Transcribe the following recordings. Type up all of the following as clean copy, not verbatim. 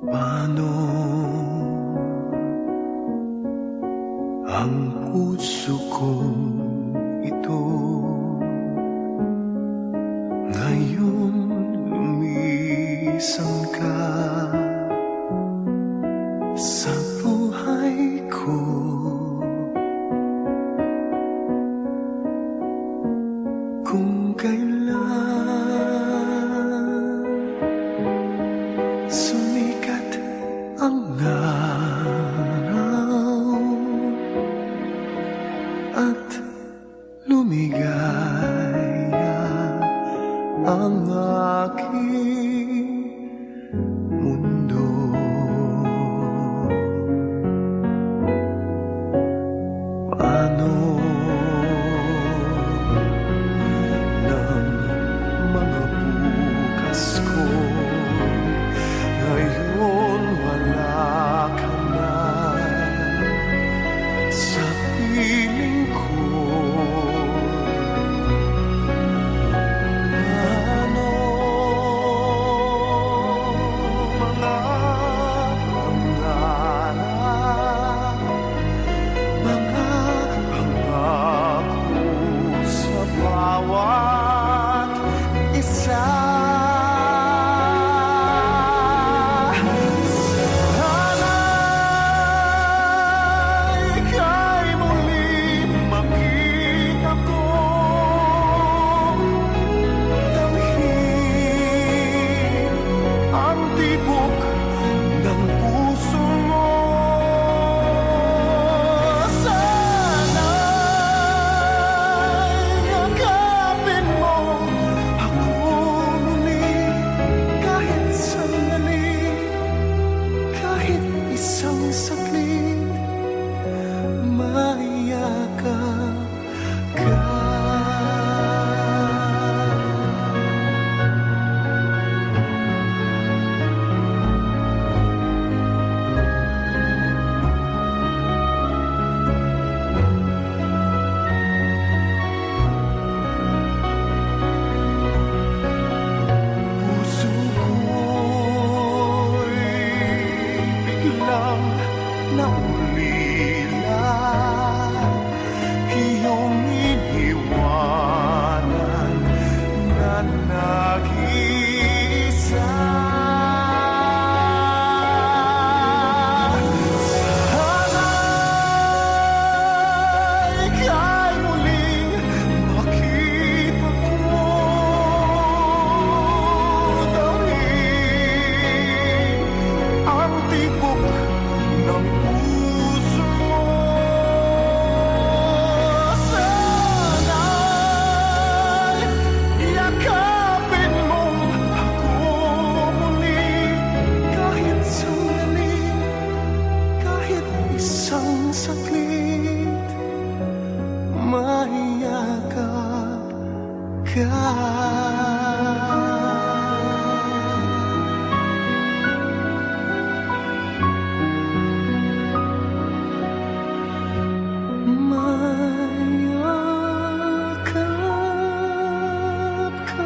Paano ang puso ko ito ngayon lumisan ka sa buhay ko? Kung kailan sumikat ang araw at lumigaya ang aking mundo, paano ng mga bukas ko ngayon wala ka na sa piling ko? Paano mga pangarap, mga pangako sa bawat isa? Isang saglit, mayakap ka. Puso ko'y biglang naulila, iyong iniwanan na nag-iisa. Sana'y ika'y muling makita ko, damhin ang tibok ng puso mo. Sana'y yakapin mo ako muli, kahit sandali, kahit isang saglit, mayakap ka. Mayakap ka.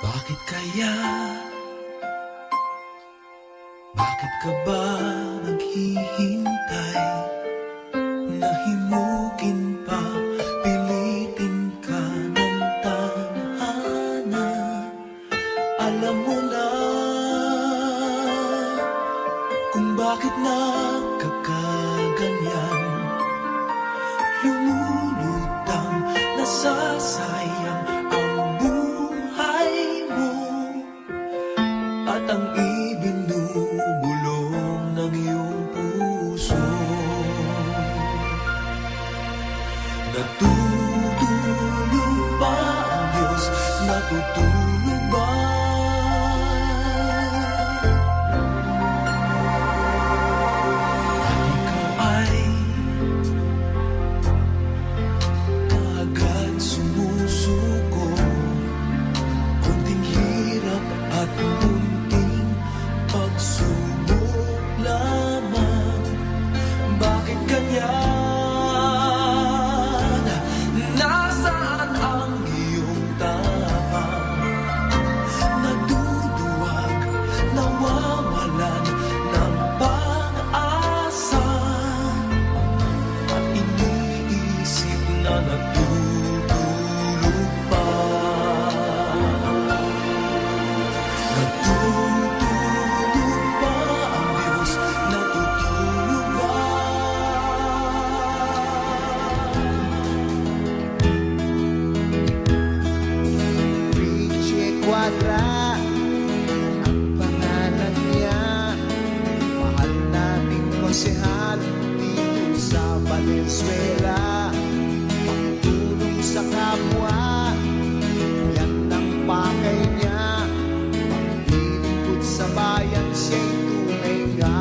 Bakit kaya? Bakit ka ba naghihintay? Nahimukin pa, pilitin ka ng tadhana. Alam mo na kung bakit nagkakaganyan. Lumulutang, nasasayang ang buhay mo at ang ibinubulong ng iyong puso. Natutulog ba ang Diyos? Natutulog ba? At ikaw ay kaagad sumusuko, konting hirap at munting pagsuko. Quadra ang pangalan niya. Mahal nating konsehal dito sa Valenzuela. Pagtulong sa kapwa, yan ang pakay niya. Paglilingkod sa bayan, siya'y tunay nga.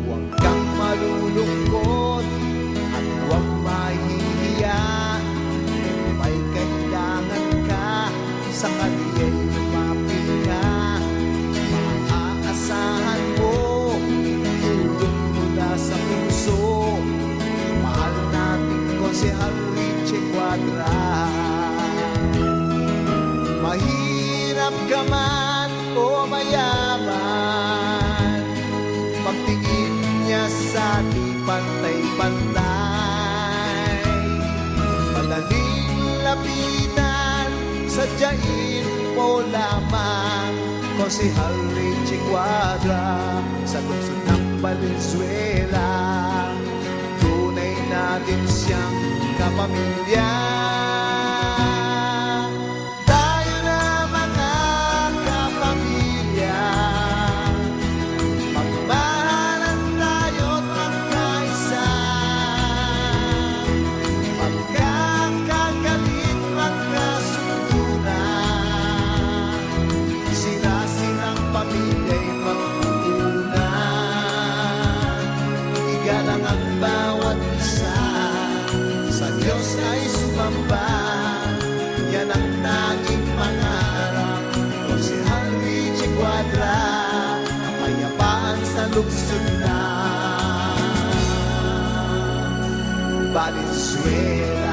Huwag kang malulungkot at huwag mahihiya. Kung may kailangan ka, sa kaniya'y lumapit ka. Maaasahan mo tulong mula sa puso. Mahal natin Konsehal Richie Quadra. Mahirap ka man o mayaman, pagtingin niya sa di pantay-pantay. Madaling lapitan, sadyain mo lamang Konsehal Richie Quadra sa lungsod ng Valenzuela. Tunay natin siyang kapamilya. Tayo na mga kapamilya, magmahalan tayo't magkaisa. Magkakagalit, magkasunduran, sila-silang pamilya'y magpupunan. Igalang ang bawat isa, sa Diyos ay sumamba. Yan ang tanging pangarap ni Konsehal Richie Quadra. Kapayapaan sa lungsod na Valenzuela.